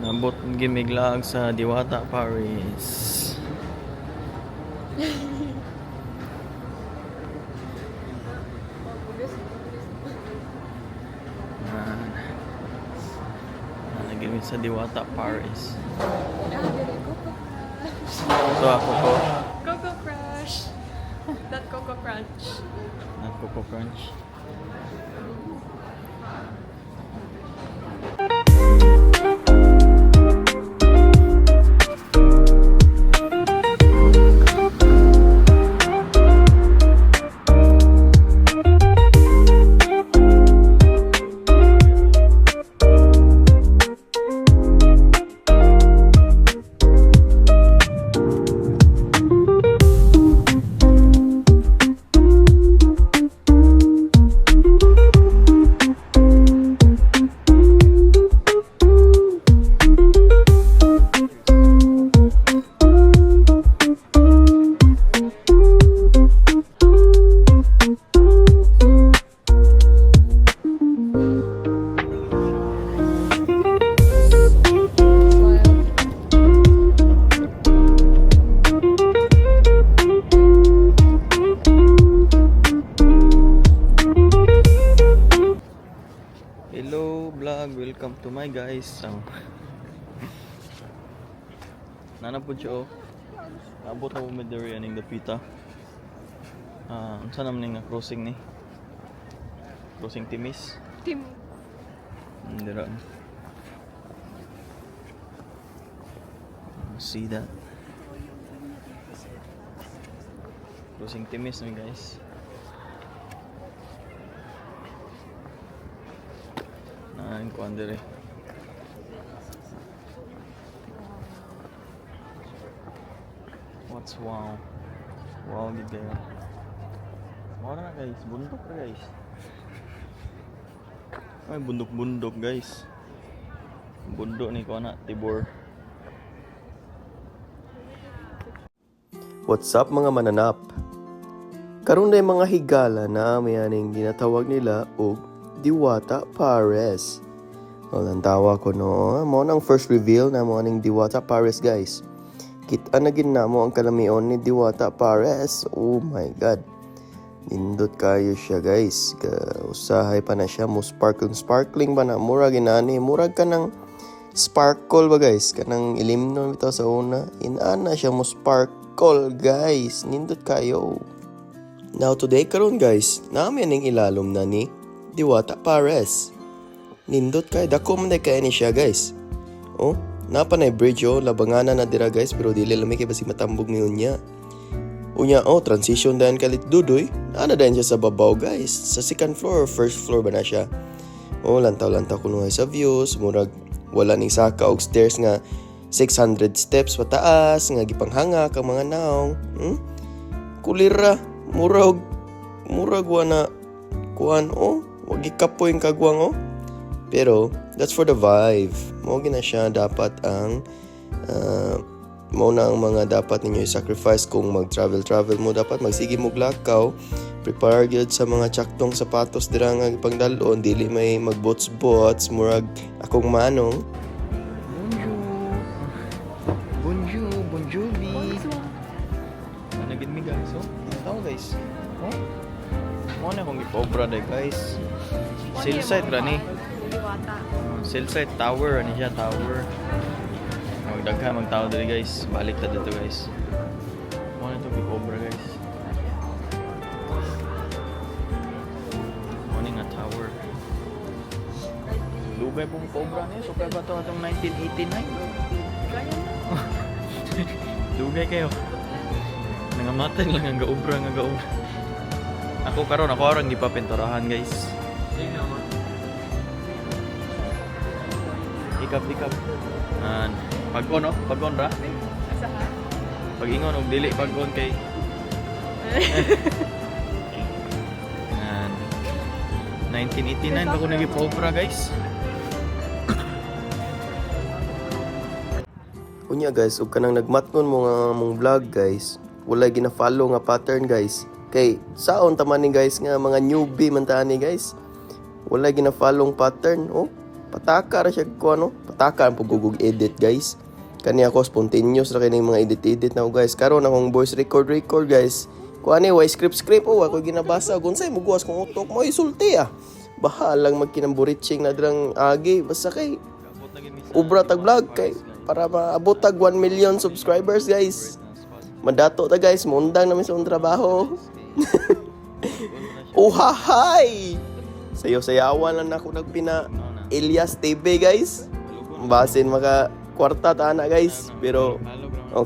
Nabot gimiglag sa Diwata, Paris. Nagimig sa Diwata, Paris. Ito ako ko. Coco Crush. That Coco Crunch. Not Coco Crunch. Hello vlog, welcome to my guys. Nanapod siya Abot na mo diri aning dapita. Unsa naman nga crossing ni? Crossing Timis. Tim. Dira. See that? Crossing Timis ni guys. Ang kuan dire. What's wow? Wow gid kayo. Wow na guys, bundok na guys. Ay bundok guys. Bundok ni ko na Tibor. What's up mga mananap? Karon na mga higala na may aning ginatawag nila og Diwata, Paris. Ang tawa ko no, mo nang first reveal na mo aning Diwata, Paris guys. Kita na gid namo ang kalamion ni Diwata, Paris. Oh my god. Nindot kayo siya guys. Usahay pa na siya mo sparkling ba na murag inani, murag ka ng sparkle ba guys? Kanang ilimnon bitaw sa una. Inana siya mo sparkle guys. Nindot kayo. Now today karon guys, namin ning ilalom na ni Diwata, Paris. Nindot kay dako man kay ni siya guys. Oh, napa na bridge labanganan na dira guys pero dili lami kay basig matambog ni unya. Unya transition dan kalit dudoy. Ana dan siya sa babaw guys. Sa second floor or first floor ba na siya? Lantaw-lantaw kuno sa views, murag wala ning saka og stairs nga 600 steps pataas nga gipanghanga kang mga naong. Kulira, murag wana kuan wag gikapoy ang kagwang pero that's for the vibe. Mo gina siya dapat ang mo na ang mga dapat ninyo i-sacrifice kung mag-travel mo. Dapat magsige mo glakaw, prepare gyud sa mga tsaktong sapatos dira nga ipangdalon, dili may magbots murag akong manong. Bonjour nagid mi guys. Tao guys. Mo na kung ipobra day guys. Sillside ra ni. Diwata. Sillside Tower ani siya, tower. Magdaghan magtao diri guys. Balik ta dito guys. Mo na to ipobra guys. Mo ni nga tower. Lugay pong cobra ni, so kaya ba to atong 1989? Kaya na. Lugay kayo. Nangamatay lang ang gaobra. Ako karon di pa pinturahan guys. Ikap. Pag-on ra. Asahan. Pag-ingon og dili pag-on kay. Yan. 1989 ako nagipobra guys. Unya guys, ug kanang nagmatnon mo nga mong vlog guys, wala gina-follow nga pattern guys. Kay saon ta man ni guys nga mga newbie man ta ni guys. Wala gina-follow pattern pataka ra siya ko ano, pataka ang pagugug edit guys. Kani ako spontaneous ra kini mga edit na guys. Karon akong voice record guys. Kuani way script oh ako ginabasa unsay mo guwas kung utok mo isulti ah. Bahalang magkinamburiching na drang agi basta kay ubra tag vlog kay para maabot tag 1 million subscribers guys. Madato ta guys, mundang namin sa trabaho. Oh hi. Sayaw-sayawan lang ako nagpina Elias TV guys. Basin maka kwarta ta ana guys, pero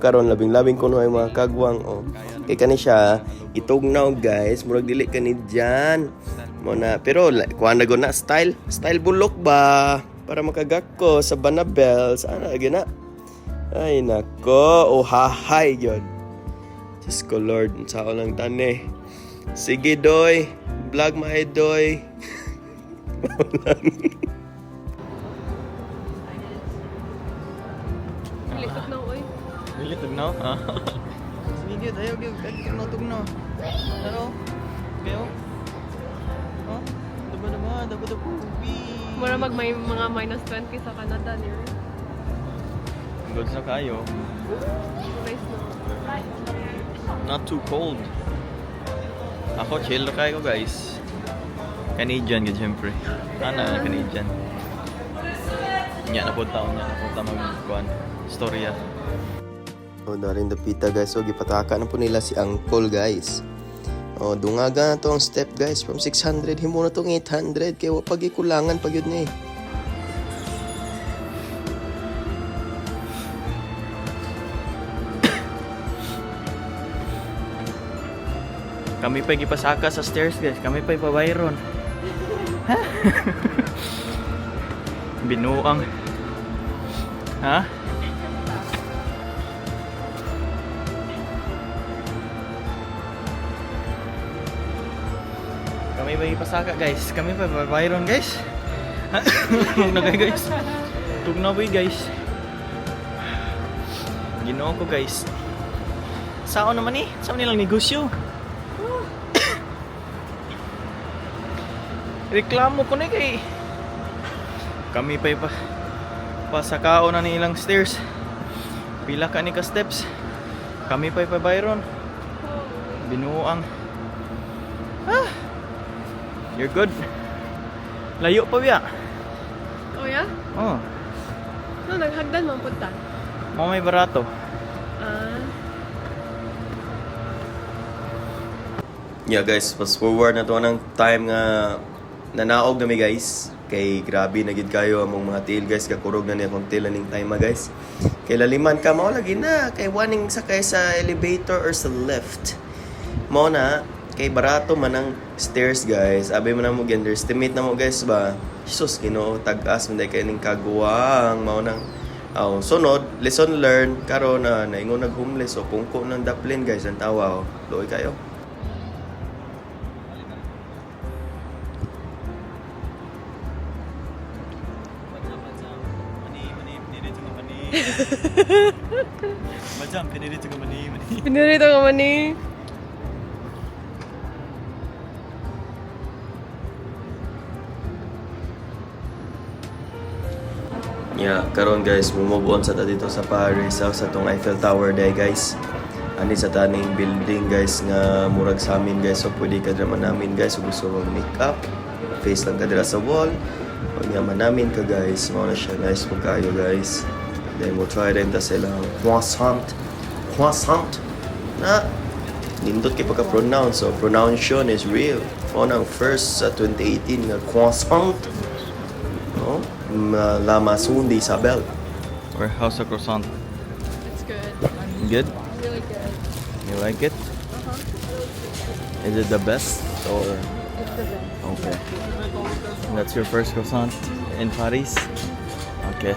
karon labing-labing kuno ay mga kagwang kay kani siya itugnaw guys, murag dili kani diyan. Mo na pero kuan na na style bulok ba para makagak ko sa Banabel sana gina. Ay nako, hi gyud. Diyos ko Lord, sao lang tani. Sige doy, vlog my doy. Litok na oy. Really tugnaw? Sige, tayo tugnaw. Ano? Kayo? Oh? Daba. Mura may mga minus 20 sa Canada niyo. Good sa kayo. Nice no. Not too cold. Ako chill na kayo guys. Canadian gid syempre. Canadian. Nya na punta magkuan. Storya. Daring dapita guys, so gipataka na po nila si Uncle guys. Dungaga na to ang step guys from 600 himo na tong 800 kay wa pagikulangan pag yun ni. Kami pa gipasaka sa stairs guys. Kami pa ipabayron. Ha? Binuang. Ha? Kami pa ipasaka guys. Kami pa ipabayron guys. Nagay guys. Tugnaw guys. Ginoo ko guys. Sao naman Sao nilang negosyo? Reklamo ko na kay kami pa pasakao na ni ilang stairs. Pila ka ni ka steps. Kami pa bayron. Binuang. You're good. Layo pa biya. Oh yeah? Oh. No, naghagdan man punta. Mo may barato. Yeah guys, fast forward na to ng time nga nanaog na mi guys. Kay grabe na gid kayo among mga tail guys, kakurog na niya kung tail aning time guys. Kay laliman ka mao lagi na kay waning sakay sa elevator or sa lift. Mao na kay barato man ang stairs guys. Abi man na mo underestimate na mo guys ba. Jesus Ginoo, tag-as man kay ning kaguwang mao nang sunod, lesson learned karon na naingon nag-homeless o kungko ng daplin guys ang tawa Luoy kayo. Macam pinirito ka mani. Pinirito ka man ni. Yeah, karon guys, move on sa ta dito sa Paris sa tong Eiffel Tower day guys. Ani sa taning building guys nga murag sa amin guys, so pwede ka naman namin guys kung gusto mong make up. Face lang ka dira sa wall. Pag yaman namin ka guys, mao na siya nice po kayo guys. Then we'll try rin ta silang croissant. Na nindot kay pagka-pronounce. So pronunciation is real. Mao nang first sa 2018 nga croissant. No? La Maison d'Isabelle. Or how's the croissant? It's good. Good? Really good. You like it? Is it the best or It's the best. okay? That's your first croissant in Paris? Okay.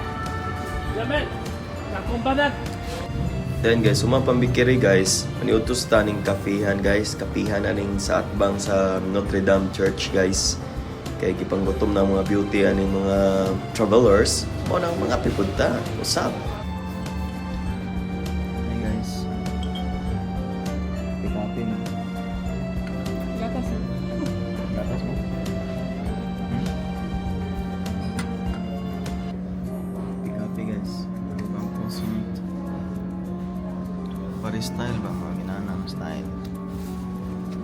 Then guys, sumapambikiri guys. Ani utos taning kapihan guys. Kapihan aning sa atbang sa Notre Dame Church guys. Kay gipanggutom na mga beauty aning mga travelers. Mo nang mga pipunta. Usab. Hey guys. Pick up in. Gatas. Gatas mo? Paris style ba? Mga ginanang style.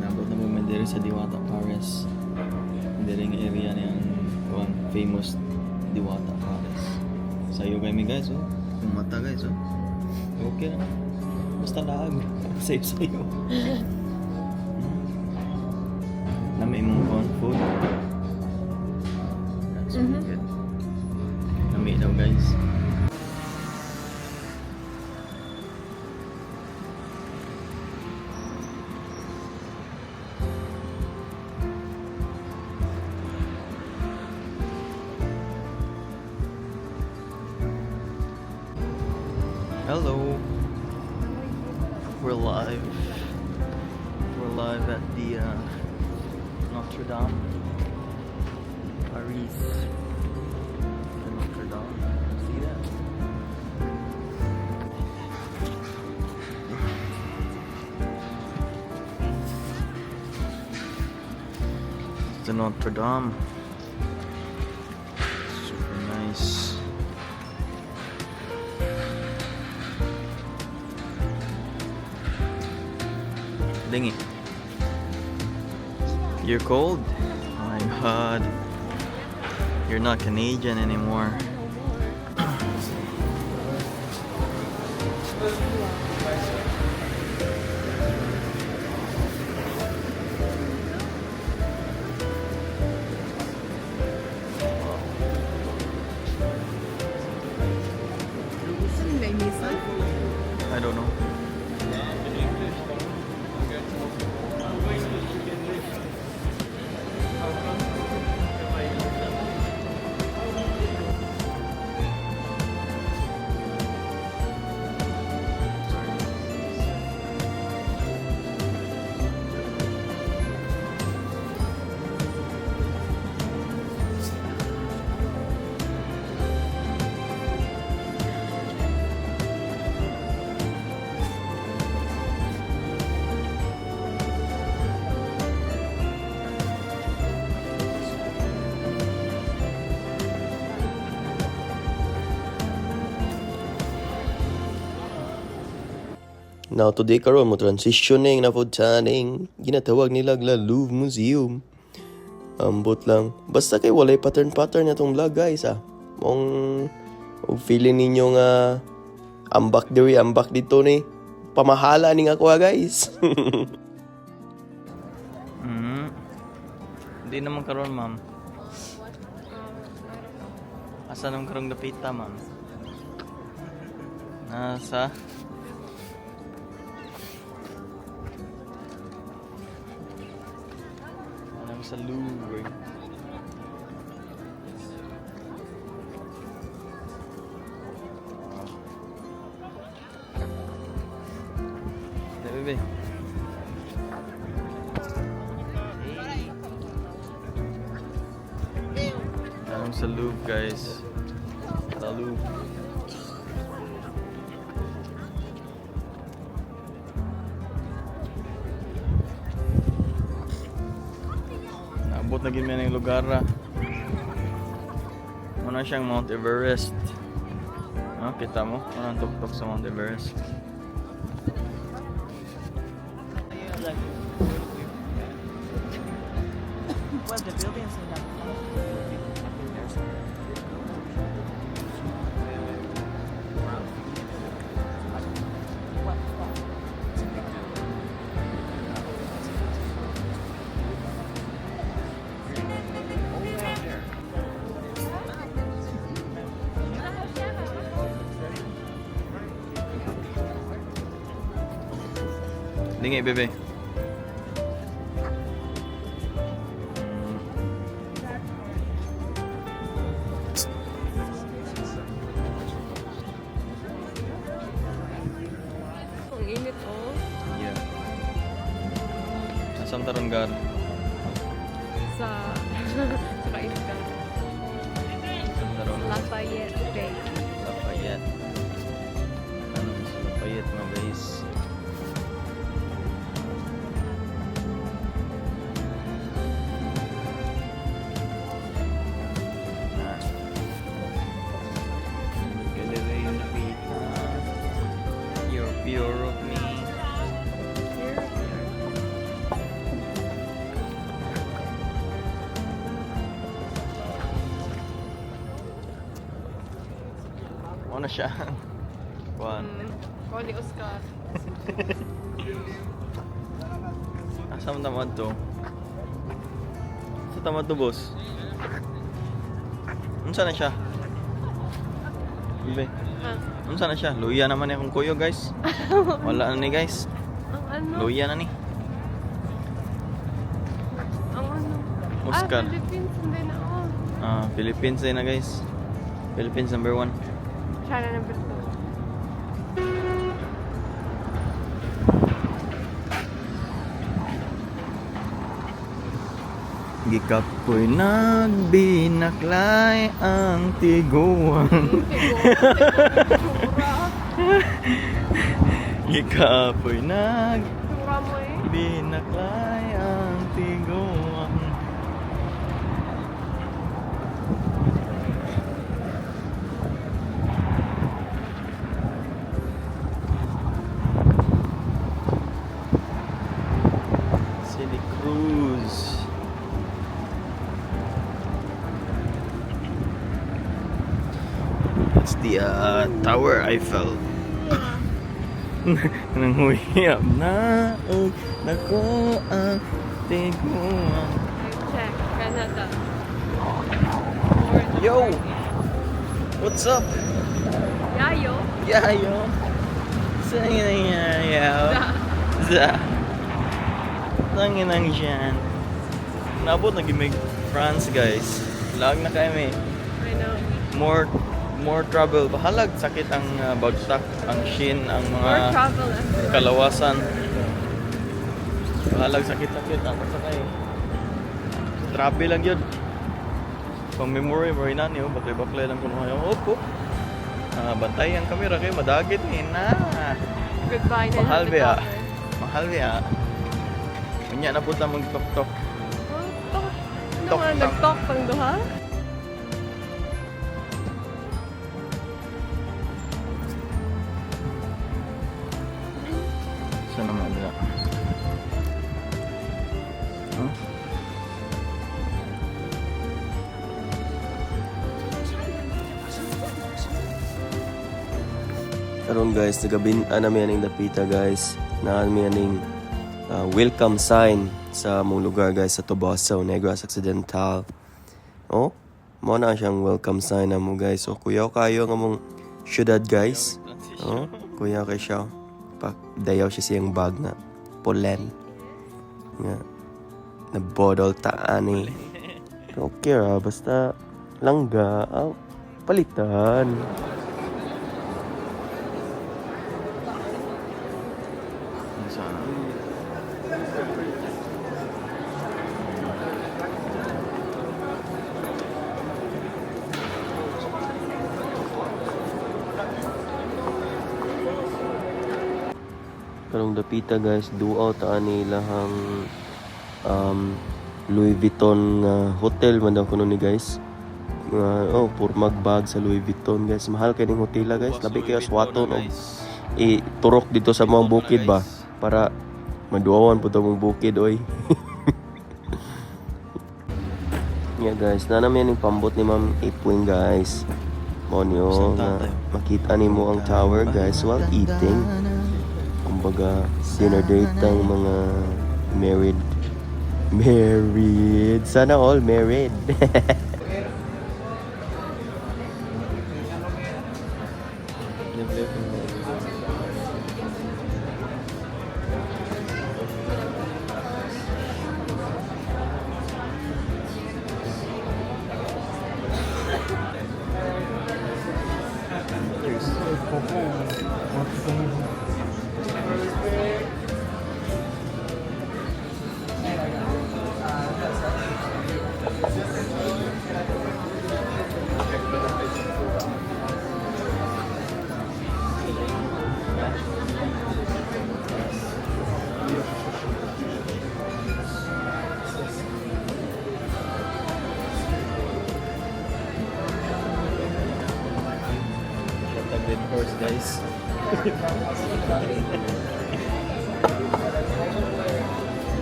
Nabot na mo diri sa Diwata, Paris. Diri nga area na yung one famous Diwata, Paris. Sayo kay mi guys, oh. Kung mata guys, oh. Okay na. Basta laag. Sayo. Nami mong con food. That's really good. Nami daw guys. Hello. We're live. We're live at the Notre Dame. Paris. The Notre Dame. See that? It's the Notre Dame. Super nice. Dingy. You're cold? Oh my god. You're not Canadian anymore. I don't know. Now today karon mo transitioning na pod sa aning ginatawag nila nga Louvre Museum. Ambot lang. Basta kay walay pattern na tong vlog guys ah. Mong feeling ninyo nga ambak dito ni. Pamahala ning ako guys. Hindi naman karon ma'am. Asa nang karong dapita ma'am? Nasa sa Louvre. Bebe. Tanong sa Louvre guys. Sa Louvre. Abot na gid may ng lugar ra. Muna siyang Mount Everest. Ah, kita mo? Anong tuktok sa Mount Everest? Well, the buildings in that Dingi, bebe. Ang init oh. Yeah. Nasaan taron gar? Sa Kaiskan. Nasaan taron? Lafayette Bay. Lafayette. Ano sa Lafayette mga guys? Pure of me. Ano siya? Kuan. Koli Oscar. Asa man tamad to? Sa tamad to, boss? Unsa na siya? Ibe. Ah, Unsa na siya? Luya naman akong kuyo, guys. Wala na ni, guys. ang ano? Luya na ni. Ang ano? Oscar. Philippines, hindi na ako. Philippines din na, guys. Philippines number 1. China number 2. Gikapoy nagbinaklay ang tiguan. Gikapoy Tura mo eh. nagbinaklay ang tiguan. City Cruise. It's the Tower Eiffel. Nanguyab na og nako ang tiguan. Check. Canada. Yo! What's up? Yayo. Yayo! Sangin ang yayaw. Za. Sangin ang dyan. Nabot na gimig France, guys. Lag na kami. I know. More trouble. Bahalag sakit ang bagsak, ang shin, ang More mga travel everywhere. kalawasan. Bahalag sakit-sakit ang pasakay. Trabe lang yun. Pang memory na niyo, baklay-baklay lang kuno kayo. Opo. Bantay ang kamera kayo, madagit eh na. Goodbye na Mahal lang ba ya? the Mahal ya. Unya na po ta mag-tok-tok. cover. Oh, ano Tok, nga, tok. nag-talk pang duha? Saan naman nila? Huh? Karon guys, nagabin-an namin aning dapita guys. Naami aning welcome sign sa mong lugar guys sa Toboso, Negros Occidental. Oh, mo na siyang welcome sign na mo guys. So kuyaw kayo nga mong syudad guys. Oh, kuyaw kay siya. Pa dayaw siya siyang bag na polen. Nga. Na bodol taani. Okay ra, basta langga. Palitan. Saan? Karong dapita guys, duaw ta ani lahang Louis Vuitton nga hotel man daw kuno ni guys. Purmag bag sa Louis Vuitton guys. Mahal kay ning hotela guys. Labi kayo swaton og iturok dito sa mga bukid ba para maduawan po mong bukid oy. Yeah guys, nanami ning pambot ni Ma'am Ipwing guys. Mo niyo nga makita nimo ang tower guys while eating. Kumbaga dinner date ang mga married. Sana all married. Red horse guys.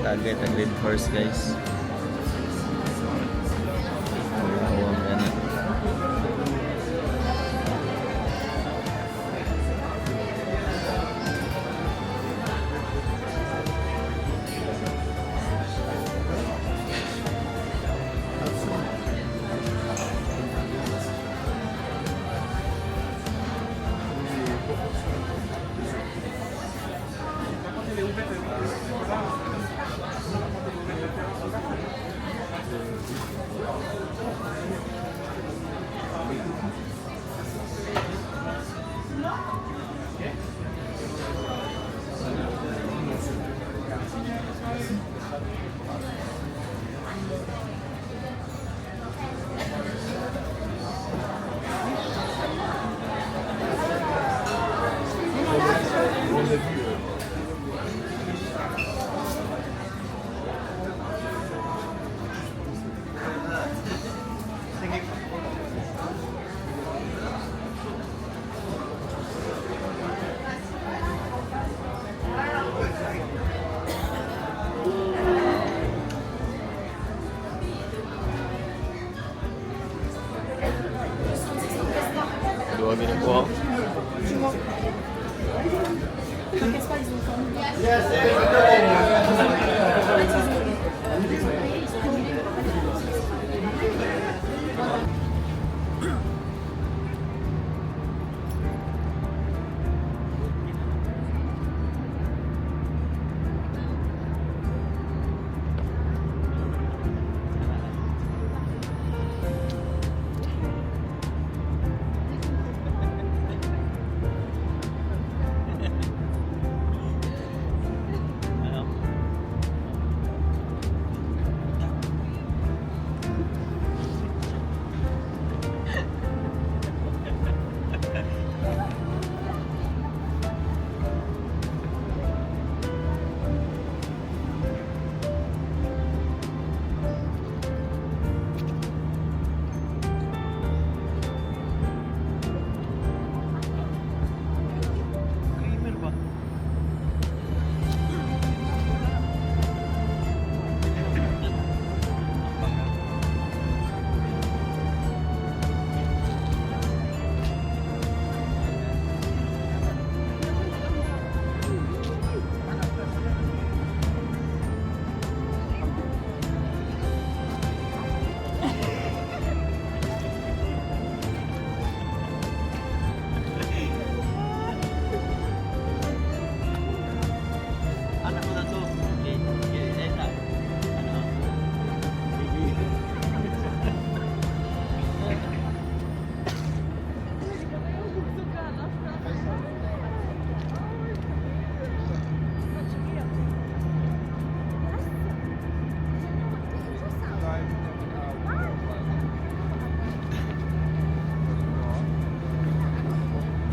Target ang red horse guys. Awang gana. Wow.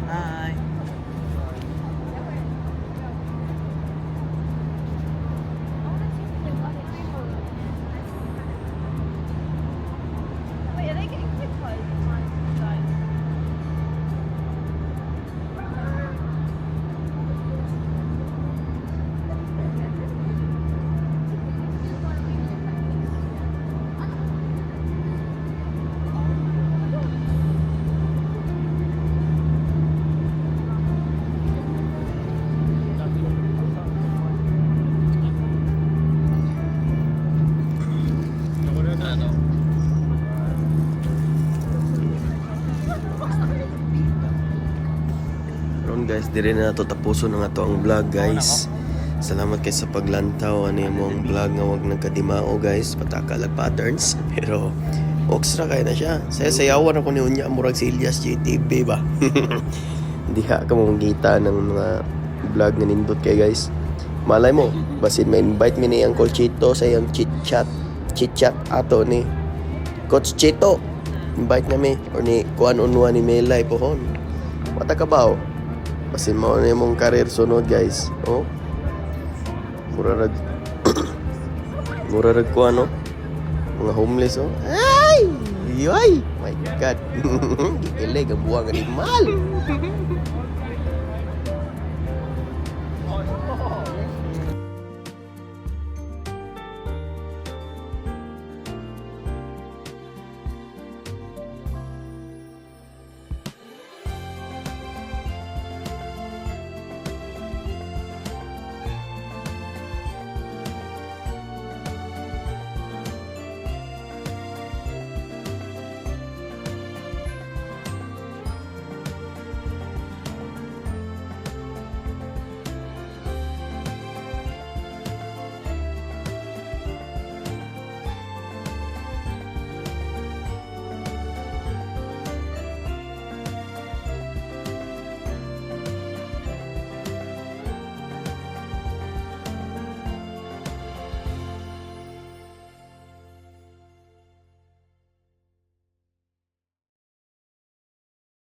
Hi. Wait, are they getting quick clothes? Guys. Ron guys, dire na nato tapuso na nga to ang vlog guys. Salamat kay sa paglantaw ani mong vlog nga wag nagkadimao guys, patakalag patterns pero oxtra kay na siya. Sayawan ako ni unya murag si Elias JTV ba. Diha ka mong kita ng mga vlog nga nindot kay guys. Malay mo, basin ma-invite mi ni Uncle Chito sa iyang chit-chat ato ni Coach Chito. Invite nami or ni kuan unwa ni Melay pohon. Mata ka ba? Basin mo na yung career sunod guys. Oh. Murarag murarag ko ano? Mga homeless oh. Ay! Yoy! My God. Gikilig ang buwang animal.